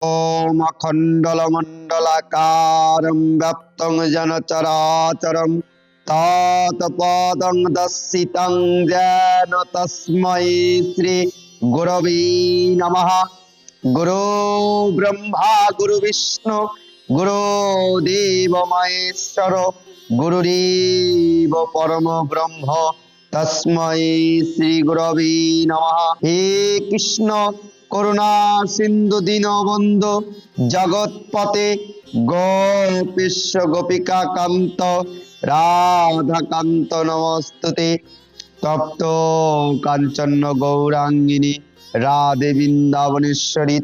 ओम अखण्डलमण्डलाकारं व्याप्तं येन चराचरं तत्पदं दर्शितं येन तस्मै श्री गुरवे नमः। गुरु ब्रह्मा गुरु विष्णु गुरु देव महेश्वर गुरुदेव परम ब्रह्म तस्मै श्री गुरवे नमः। हे कृष्ण করুণা সিন্ধু দীনবন্ধু জগৎপতে গোপীশ গোপিকা কান্ত রাধাকান্ত নমস্তুতে। তপ্ত কাঞ্চন গৌরাঙ্গিনী রাধে বৃন্দাবনেশ্বরী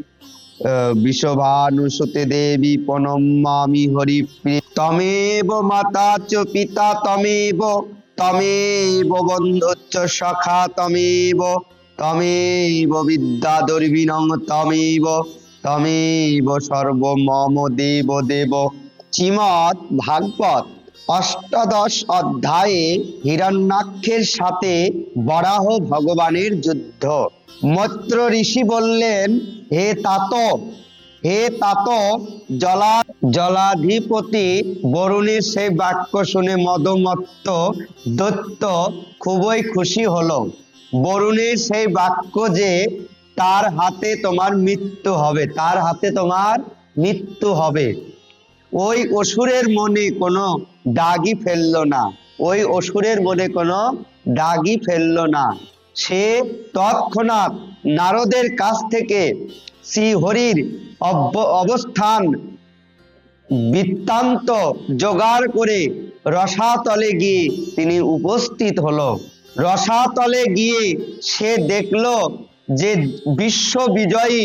বিশ্বভানুসুতে দেবী প্রণমামি হরিপ্রিয়। তমেব মাতা চ পিতা তমেব তমেব বন্ধুচ্চ সখা তমেব তমেব বিদ্যা দর্বিণং তমেব তমেব সর্বমম দেব দেব। শ্রীমদ্ ভাগবত অষ্টাদশ অধ্যায়ে হিরণ্যাক্ষের সাথে বরাহ ভগবানের যুদ্ধ। মৈত্র ঋষি বললেন, হে তাত জলাধিপতি বরুণের সেই বাক্য শুনে মদমত্ত দৈত্য খুবই খুশি হলো। বরুণের সেই বাক্য যে তার হাতে তোমার মৃত্যু হবে, তার হাতে তোমার মৃত্যু হবে। ওই অসুরের মনে কোনো দাগই ফেললো না, ওই অসুরের মনে কোনো দাগই ফেললো না। সে তৎক্ষণাৎ নারদের কাছ থেকে শ্রী হরির অবস্থান বৃত্তান্ত জোগাড় করে রসাতলে গিয়ে তিনি উপস্থিত হলো। রসাতলে গিয়ে সে দেখলো যে বিশ্ব বিজয়ী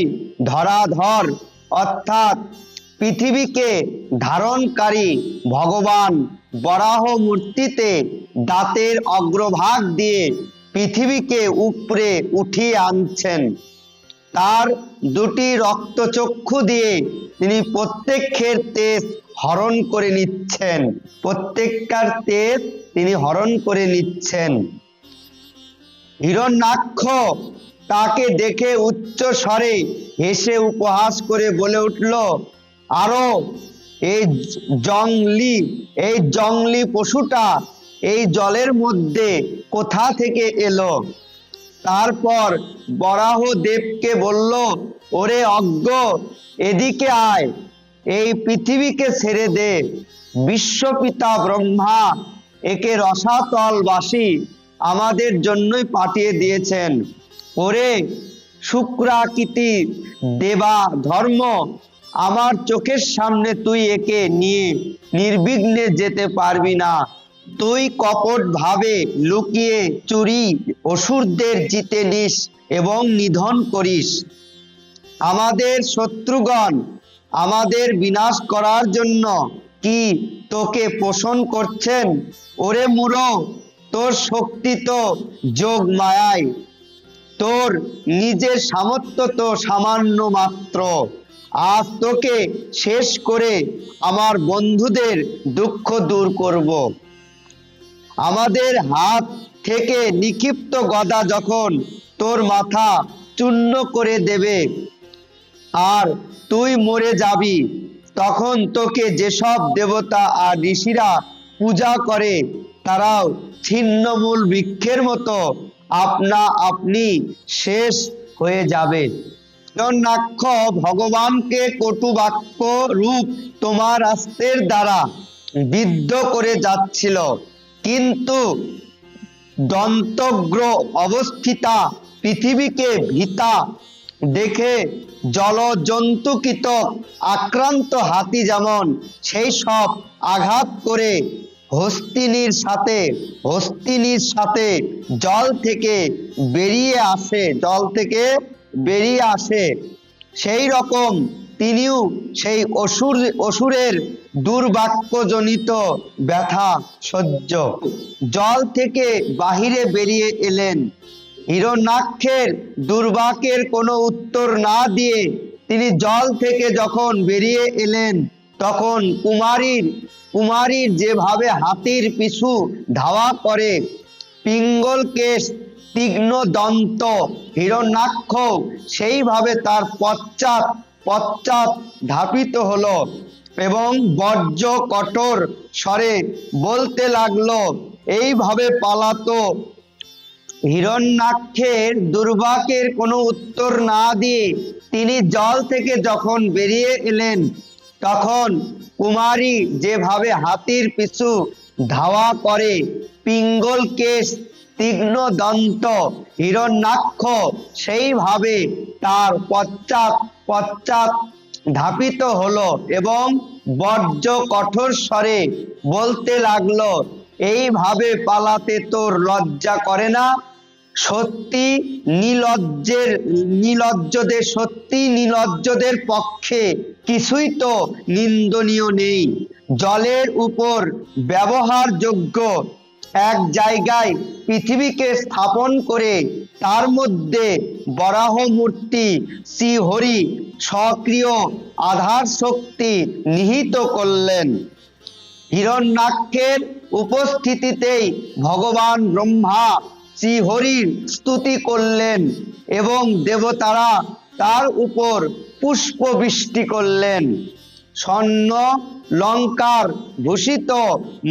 ধরাধর অর্থাৎ পৃথিবীকে ধারণকারী ভগবান বরাহ মূর্তিতে দাঁতের অগ্রভাগ দিয়ে পৃথিবীকে উপরে উঠিয়ে আনছেন। তার দুটি রক্তচক্ষু দিয়ে তিনি প্রত্যেকের তেজ হরণ করে নিচ্ছেন, প্রত্যেকটার তেজ তিনি হরণ করে নিচ্ছেন। হিরণ্যাক্ষ তাকে দেখে উচ্চ স্বরে হেসে উপহাস করে বলে উঠল, আরো এই জংলি পশুটা এই জলের মধ্যে কোথা থেকে এলো? তারপর বরাহ দেবকে বলল, ওরে অজ্ঞ, এদিকে আয়, এই পৃথিবীকে ছেড়ে দে। বিশ্বপিতা ব্রহ্মা একে রসাতলবাসী আমাদের জন্যই পাঠিয়ে দিয়েছেন। ওরে শুক্রাকৃতি দেবা ধর্ম, আমার চোখের সামনে তুই একে নিয়ে নির্বিঘ্নে যেতে পারবি না। তুই কপট ভাবে লুকিয়ে চুরি অসুরদের জিতে নিস এবং নিধন করিস। আমাদের শত্রুগণ আমাদের বিনাশ করার জন্য কি তোকে পোষণ করছেন? ওরে মূঢ়, তোর শক্তি তো যোগ মায়ায়, তোর নিজের সামর্থ্য তো সামান্য মাত্র। আজ তোকে শেষ করে আমার বন্ধুদের দুঃখ দূর করব। আমাদের হাত থেকে নিক্ষিপ্ত গদা যখন তোর মাথা চূর্ণ করে দেবে আর তুই মরে যাবি, তখন তোকে যেসব দেবতা আর ঋষিরা পূজা করে তারাও ছিন্নমূল বৃক্ষের মতো আপনা আপনি শেষ হয়ে যাবে। হিরণ্যাক্ষ ভগবানকে কটু বাক্য রূপ তোমার অস্ত্রের দ্বারা বিদ্ধ করে যাচ্ছিল, কিন্তু দন্তগ্র অবস্থিতা পৃথিবীকে ভীতা দেখে জলজন্তুকৃত আক্রান্ত হাতি যেমন সেই সব আঘাত করে হস্তিনীর সাথে জল থেকে বেরিয়ে আসে, সেই রকম তিনিও সেই অসুরের দুর্বাক্যজনিত ব্যথা সহ্য জল থেকে বাহিরে বেরিয়ে এলেন। হিরণ্যাক্ষের দুর্বাক্যের কোনো উত্তর না দিয়ে তিনি জল থেকে যখন বেরিয়ে এলেন, তখন কুমারীর যেভাবে হাতির পিছু ধাওয়া করে, পিঙ্গল কেশ তীক্ষ্ণ দন্ত হিরণ্যাক্ষ সেইভাবে তার পশ্চাৎ পশ্চাৎ ধাপিত হলো এবং বজ্র কঠোর স্বরে বলতে লাগলো। এইভাবে পালাতো হিরণ্যাক্ষের দুর্বাক্যের কোনো উত্তর না দিয়ে তিনি জল থেকে যখন বেরিয়ে এলেন, তখন কুমারী যেভাবে হাতির পিছু ধাওয়া করে, পিঙ্গল কেশ তীক্ষ্ণ দন্ত হিরণ্যাক্ষ সেইভাবে তার পশ্চাৎ পশ্চাৎ ধাপিত হলো এবং বজ্র কঠোর স্বরে বলতে লাগলো, এইভাবে পালাতে তোর লজ্জা করে না? সত্যি নির্লজ্জদের পক্ষে কিছুই তো নিন্দনীয় নেই। জলের উপর ব্যবহারযোগ্য এক জায়গায় পৃথিবীকে স্থাপন করে তার মধ্যে বরাহ মূর্তি শ্রীহরি সক্রিয় আধার শক্তি নিহিত করলেন। হিরণ্যাক্ষের উপস্থিতিতেই ভগবান ব্রহ্মা শ্রীহরির স্তুতি করলেন এবং দেবতারা তার উপর পুষ্পবৃষ্টি করলেন। স্বর্ণ লঙ্কার ভূষিত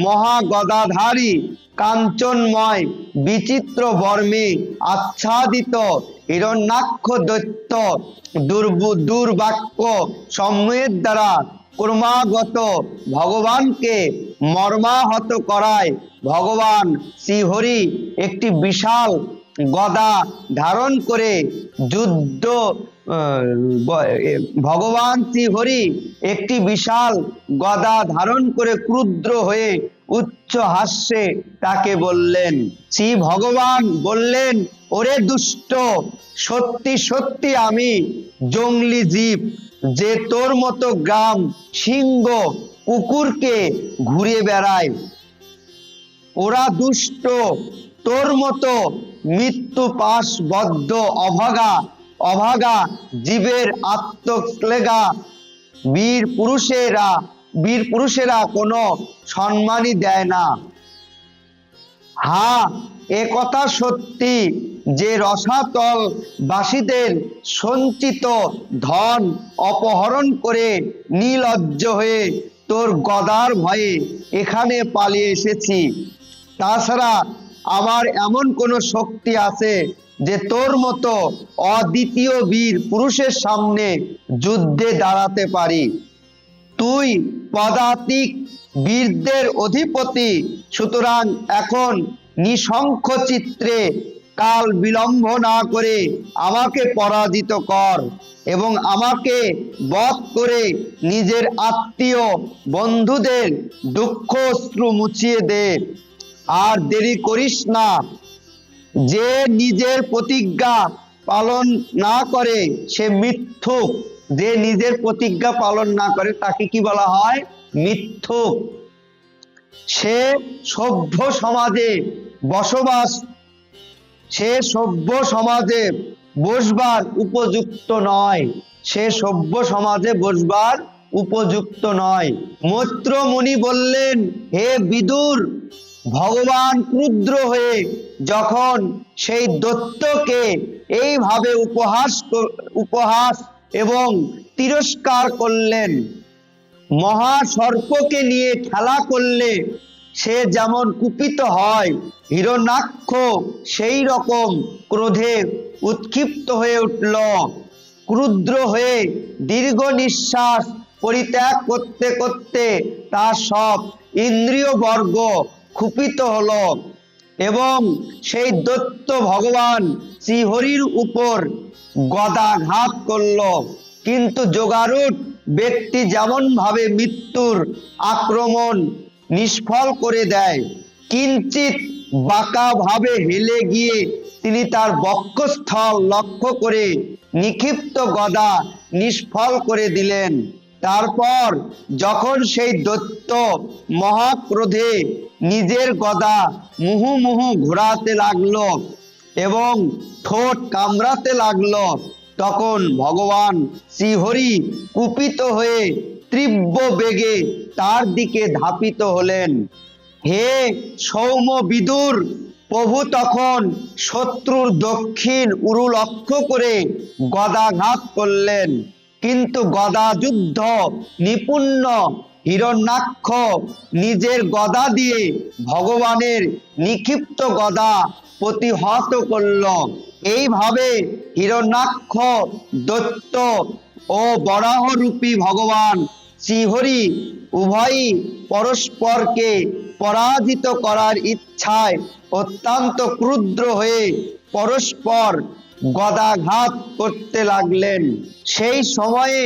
মহাগদাধারী কাঞ্চনময় বিচিত্র বর্মে আচ্ছাদিত হিরণ্যাক্ষ দৈত্য দুর্বাক্য সমূহের দ্বারা ক্রমাগত ভগবানকে মর্মাহত করায় ভগবান শ্রীহরি একটি বিশাল গদা ধারণ করে ভগবান শ্রীহরি একটি বিশাল গদা ধারণ করে ক্রুদ্ধ হয়ে উচ্চ হাস্যে তাকে বললেন। শ্রী ভগবান বললেন, ওরে দুষ্ট, সত্যি সত্যি আমি জঙ্গলি জীব যে তোর মতো গ্রাম সিংহ কুকুরকে ঘুরে বেড়ায়। ওরা দুষ্ট, তোর মতো মৃত্যু পাশবদ্ধ অভাগা জীবের আত্মশ্লেষা বীর পুরুষেরা কোনো সম্মানই দেয় না। হ্যাঁ, এ কথা সত্যি যে রসাতল বাসীদের সঞ্চিত ধন অপহরণ করে নির্লজ্জ হয়ে তোর গদার ভয়ে এখানে পালিয়ে এসেছি। তাছাড়া আমার এমন কোনো শক্তি আছে যে তোর মতো অদ্বিতীয় বীর পুরুষের সামনে যুদ্ধে দাঁড়াতে পারি? তুই পদাতিক বীরদের অধিপতি, সুতরাং এখন নিঃশঙ্ক চিত্রে কাল বিলম্ব না করে আমাকে পরাজিত কর এবং আমাকে বধ করে নিজের আত্মীয় বন্ধুদের দুঃখশ্রু মুছিয়ে দে। আর দেরি করিস না। যে নিজের প্রতিজ্ঞা পালন না করে সে মিথ্যুক। যে নিজের প্রতিজ্ঞা পালন না করে তাকে কি বলা হয়? মিথ্যুক। সে সভ্য সমাজে বসবার উপযুক্ত নয়। সে সভ্য সমাজে বসবার উপযুক্ত নয়। মৈত্র মুনি বললেন, হে বিদুর, ভগবান ক্রুদ্ধ হয়ে যখন সেই দৈত্যকে এইভাবে উপহাস এবং তিরস্কার করলেন, মহাসর্পকে নিয়ে খেলা করলে সে যেমন কুপিত হয়, হিরণ্যাক্ষ সেই রকম ক্রোধে উৎক্ষিপ্ত হয়ে উঠল। ক্রুদ্ধ হয়ে দীর্ঘ নিঃশ্বাস পরিত্যাগ করতে করতে তার সব ইন্দ্রিয় বর্গ ক্ষুপিত হলো এবং সেই দৈত্য ভগবান শ্রীহরির উপর গদাঘাত করল। কিন্তু যোগারূঢ় ব্যক্তি যেমন ভাবে মৃত্যুর আক্রমণ নিষ্ফল করে দেয়, কিঞ্চিত বাঁকা ভাবে হেলে গিয়ে তিনি তার বক্ষস্থল লক্ষ্য করে নিক্ষিপ্ত গদা নিষ্ফল করে দিলেন। তারপর যখন সেই দৈত্য মহাক্রোধে নিজের গদা মুহুর্মুহু ঘোরাতে লাগলো এবং ঠোঁট কামড়াতে লাগলো, তখন ভগবান শ্রীহরি কুপিত হয়ে তীব্র বেগে তার দিকে ধাপিত হলেন। হে সৌম বিদুর, প্রভু তখন শত্রুর দক্ষিণ উরু লক্ষ্য করে গদাঘাত করলেন কিন্তু গদা যুদ্ধ নিপুণ্য হিরণ্যাক্ষ নিজের গদা দিয়ে ভগবানের নিক্ষিপ্ত গদা প্রতিহত করল। এইভাবে হিরণ্যাক্ষ, দৈত্য ও বরাহরূপী ভগবান শ্রীহরি উভয়ই পরস্পরকে পরাজিত করার ইচ্ছায় অত্যন্ত ক্রুদ্ধ হয়ে পরস্পর গদাঘাত করতে লাগলেন। সেই সময়ে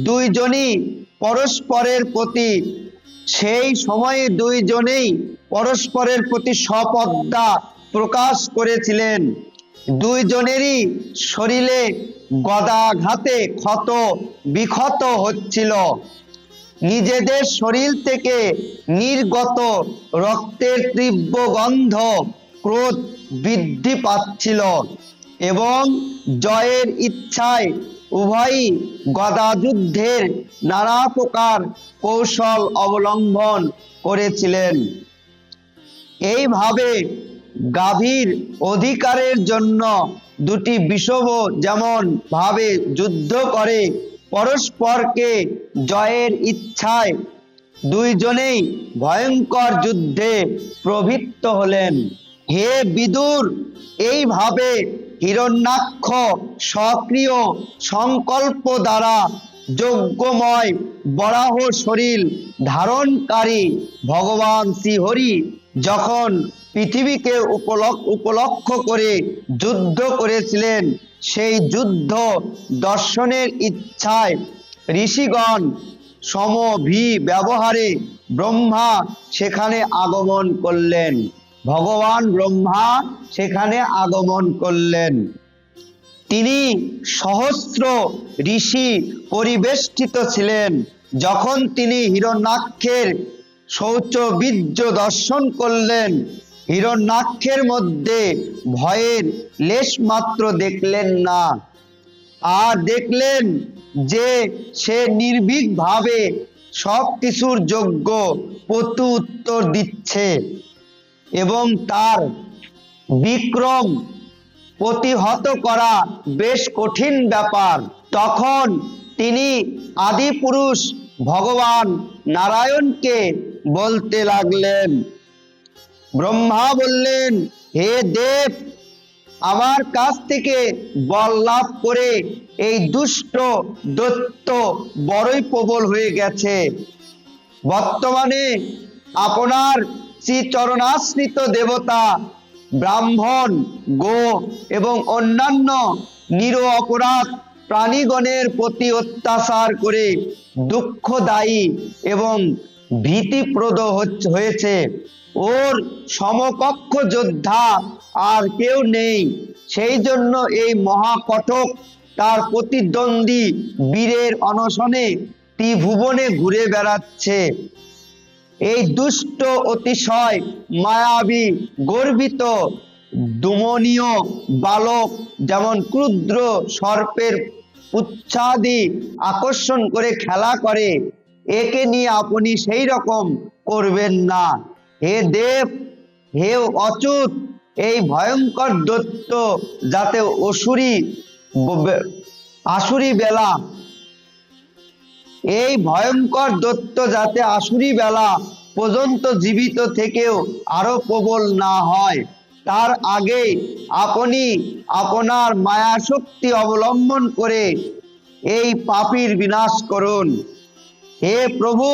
দুইজনেই পরস্পরের প্রতি সপদ্মা প্রকাশ করেছিলেন। দুইজনেরই শরীরে গদাঘাতে ক্ষত বিক্ষত হচ্ছিল। নিজেদের শরীর থেকে নির্গত রক্তের তীব্র গন্ধ ক্রোধ বৃদ্ধি পাচ্ছিল এবং জয়ের ইচ্ছায় উভয়ই গদাযুদ্ধের নানা প্রকার কৌশল অবলম্বন করেছিলেন। এইভাবে গাভীর অধিকারের জন্য দুটি বিষভ যেমন ভাবে যুদ্ধ করে পরস্পরকে জয়ের ইচ্ছায় দুইজনেই ভয়ঙ্কর যুদ্ধে প্রবৃত্ত হলেন। হে বিদুর, এইভাবে হিরণ্যাক্ষ সক্রিয় সংকল্প দ্বারা যজ্ঞময় বরাহ শরীর ধারণকারী ভগবান শ্রীহরি যখন পৃথিবীকে উপলক্ষ করে যুদ্ধ করেছিলেন, সেই যুদ্ধ দর্শনের ইচ্ছায় ঋষিগণ সমভি ব্যবহারে ব্রহ্মা সেখানে আগমন করলেন। ভগবান ব্রহ্মা সেখানে আগমন করলেন। তিনি সহস্র ঋষি পরিবেষ্টিত ছিলেন। যখন তিনি হিরণ্যাক্ষের শৌচবীর্য দর্শন করলেন, হিরণ্যাক্ষের মধ্যে ভয়ের লেশমাত্র দেখলেন না, আর দেখলেন যে সে নির্ভীকভাবে সব কিছুর যোগ্য প্রত্যুত্তর দিচ্ছে এবং তার বিক্রম প্রতিহত করা বেশ কঠিন ব্যাপার। তখন তিনি আদিপুরুষ ভগবান নারায়ণকে বলতে লাগলেন। ব্রহ্মা বললেন, হে দেব, আমার কাছ থেকে বল লাভ করে এই দুষ্ট দৈত্য বড়ই প্রবল হয়ে গেছে। বর্তমানে আপনার শ্রীচরণাশ্রিত দেবতা, ব্রাহ্মণ, গো এবং অন্যান্য নিরপরাধ প্রাণীগণের প্রতি অত্যাচার করে দুঃখদায়ী এবং ভীতিপ্রদ হয়েছে। ওর সমকক্ষ যোদ্ধা আর কেউ নেই। সেই জন্য এই মহাকটক তার প্রতিদ্বন্দ্বী বীরের অনশনে ত্রিভুবনে ঘুরে বেড়াচ্ছে। এই দুষ্ট, অতিশয় মায়াবী, গর্বিত, দুমনীয় বালক যেমন ক্ষুদ্র সর্পের উচ্ছাদি আকর্ষণ করে খেলা করে, একে নিয়ে আপনি সেই রকম করবেন না। হে দেব, হে অচ্যুত, এই ভয়ঙ্কর দৈত্য যাতে আসুরি বেলা পর্যন্ত জীবিত থেকেও আরো প্রবল না হয়, তার আগে আপনি আপনার মায়া শক্তি অবলম্বন করে এই পাপীর বিনাশ করুন। হে প্রভু,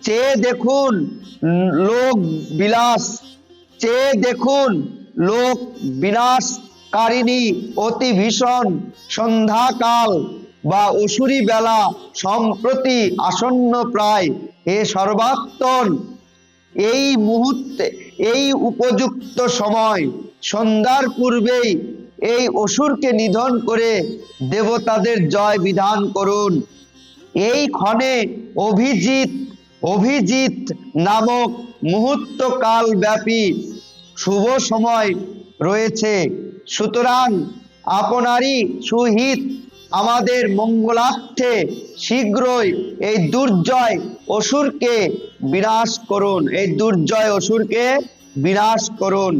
চেয়ে দেখুন লোক বিনাশকারিণী অতি ভীষণ সন্ধ্যাকাল বা অসুরি বেলা সম্প্রতি আসন্ন প্রায়। হে সর্বাত্মন, এই মুহূর্তে, এই উপযুক্ত সময় সন্ধ্যার পূর্বেই এই অসুরকে নিধন করে দেবতাদের জয় বিধান করুন। এই ক্ষণে অভিজিৎ নামক মুহূর্তকাল ব্যাপী শুভ সময় রয়েছে। সুতরাং আপনারই সুহিত আমাদের মঙ্গলার্থে শীঘ্রই এই দুর্জয় অসুরকে বিনাশ করুন।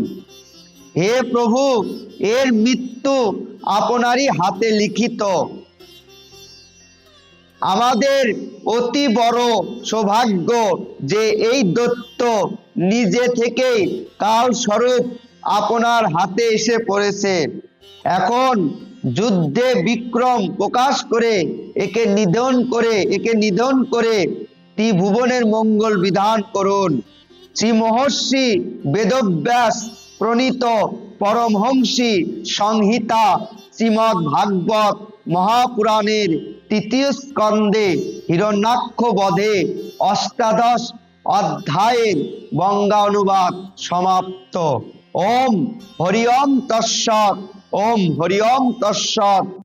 হে প্রভু, এর মৃত্যু আপনারই হাতে লিখিত। আমাদের অতি বড় সৌভাগ্য যে এই দৈত্য নিজে থেকেই কালস্বরূপ আপনার হাতে এসে পড়েছে। এখন যুদ্ধে বিক্রম প্রকাশ করে একে নিধন করে ত্রিভুবনের মঙ্গল বিধান করুন। শ্রী মহর্ষি বেদব্যাস প্রণীত পরমহংসী সংহিতা শ্রীমদ্ ভাগবত মহাপুরাণের তৃতীয় স্কন্ধে হিরণ্যাক্ষ বধে অষ্টাদশ অধ্যায়ের বঙ্গানুবাদ সমাপ্ত। ওম হরি ওম তৎসৎ। ওম হরি ওম তৎসৎ।